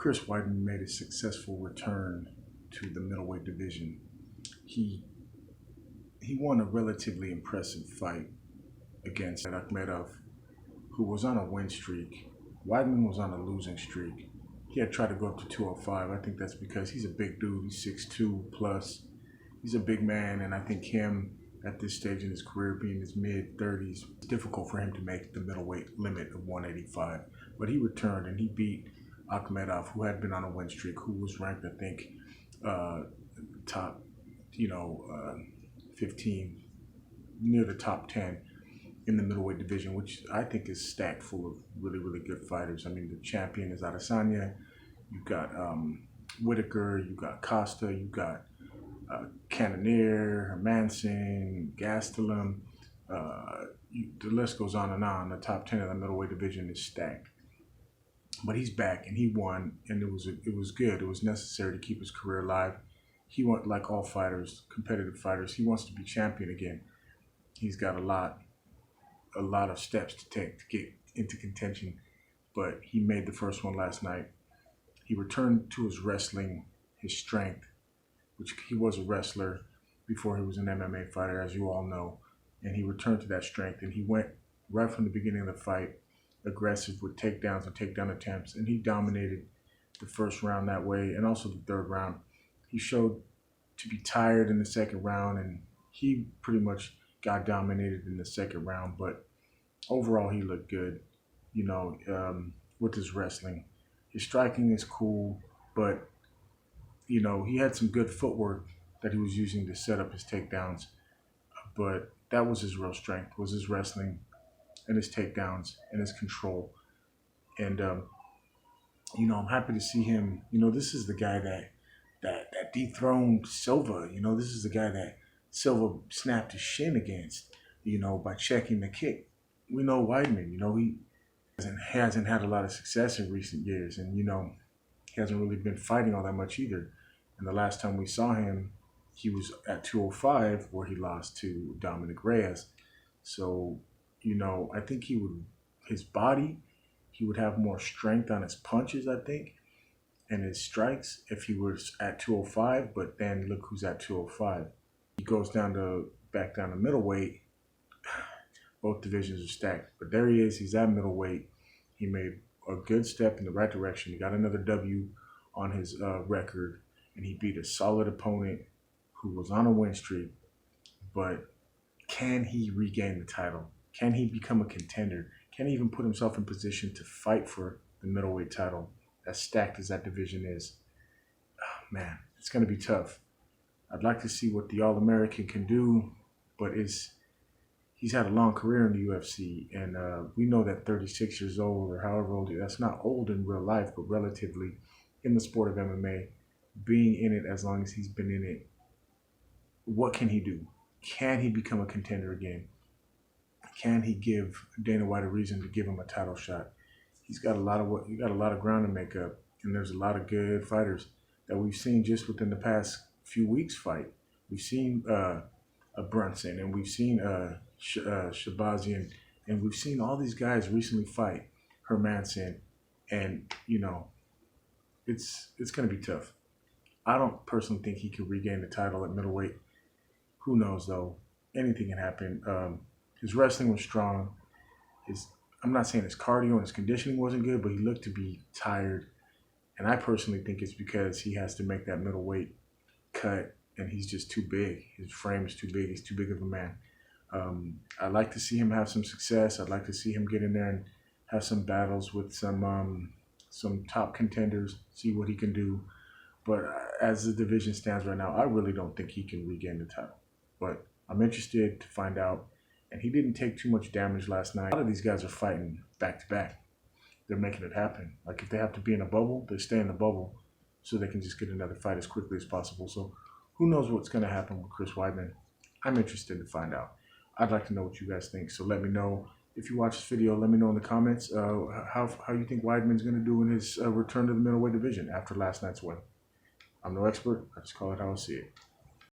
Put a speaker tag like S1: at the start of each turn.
S1: Chris Weidman made a successful return to the middleweight division. He won a relatively impressive fight against Akhmedov, who was on a win streak. Weidman was on a losing streak. He had tried to go up to 205. I think that's because he's a big dude. He's 6'2 plus. He's a big man, and I think him at this stage in his career, being in his mid-30s, it's difficult for him to make the middleweight limit of 185. But he returned and he beat Akhmedov, who had been on a win streak, who was ranked, I think, top, 15, near the top 10 in the middleweight division, which I think is stacked full of really, really good fighters. I mean, the champion is Adesanya. You've got Whitaker. You've got Costa. You've got Cannonier, Hermanson, Gastelum. The list goes on and on. The top 10 of the middleweight division is stacked. But he's back and he won, and it was good. It was necessary to keep his career alive. He wants, like all fighters, competitive fighters, he wants to be champion again. He's got a lot of steps to take to get into contention, but he made the first one last night. He returned to his wrestling, his strength, which he was a wrestler before he was an MMA fighter, as you all know, and he returned to that strength, and he went right from the beginning of the fight aggressive with takedowns and takedown attempts, and he dominated the first round that way, and also the third round. He showed to be tired in the second round, and he pretty much got dominated in the second round, but overall he looked good, with his wrestling. His striking is cool, but he had some good footwork that he was using to set up his takedowns, but that was his real strength, was his wrestling and his takedowns and his control. And I'm happy to see him. This is the guy that dethroned Silva. This is the guy that Silva snapped his shin against, by checking the kick. We know Weidman, he hasn't had a lot of success in recent years, and he hasn't really been fighting all that much either. And the last time we saw him, he was at 205, where he lost to Dominic Reyes. So, I think his body, he would have more strength on his punches, I think, and his strikes if he was at 205, but then look who's at 205. He goes back down to middleweight. Both divisions are stacked, but there he is. He's at middleweight. He made a good step in the right direction. He got another W on his record, and he beat a solid opponent who was on a win streak. But can he regain the title? Can he become a contender? Can he even put himself in position to fight for the middleweight title, as stacked as that division is? Oh, man, it's going to be tough. I'd like to see what the All-American can do, but he's had a long career in the UFC, and we know that 36 years old or however old, that's not old in real life, but relatively in the sport of MMA, being in it as long as he's been in it, what can he do? Can he become a contender again? Can he give Dana White a reason to give him a title shot? He's got a lot of ground to make up, and there's a lot of good fighters that we've seen just within the past few weeks fight. We've seen Brunson, and we've seen Shabazian, and we've seen all these guys recently fight Hermanson, and it's going to be tough. I don't personally think he can regain the title at middleweight. Who knows though? Anything can happen. His wrestling was strong. I'm not saying his cardio and his conditioning wasn't good, but he looked to be tired. And I personally think it's because he has to make that middleweight cut, and he's just too big. His frame is too big. He's too big of a man. I'd like to see him have some success. I'd like to see him get in there and have some battles with some top contenders, see what he can do. But as the division stands right now, I really don't think he can regain the title. But I'm interested to find out. And he didn't take too much damage last night. A lot of these guys are fighting back-to-back. They're making it happen. Like if they have to be in a bubble, they stay in the bubble so they can just get another fight as quickly as possible. So who knows what's going to happen with Chris Weidman. I'm interested to find out. I'd like to know what you guys think. So let me know. If you watch this video, let me know in the comments how you think Weidman's going to do in his return to the middleweight division after last night's win. I'm no expert. I just call it how I see it.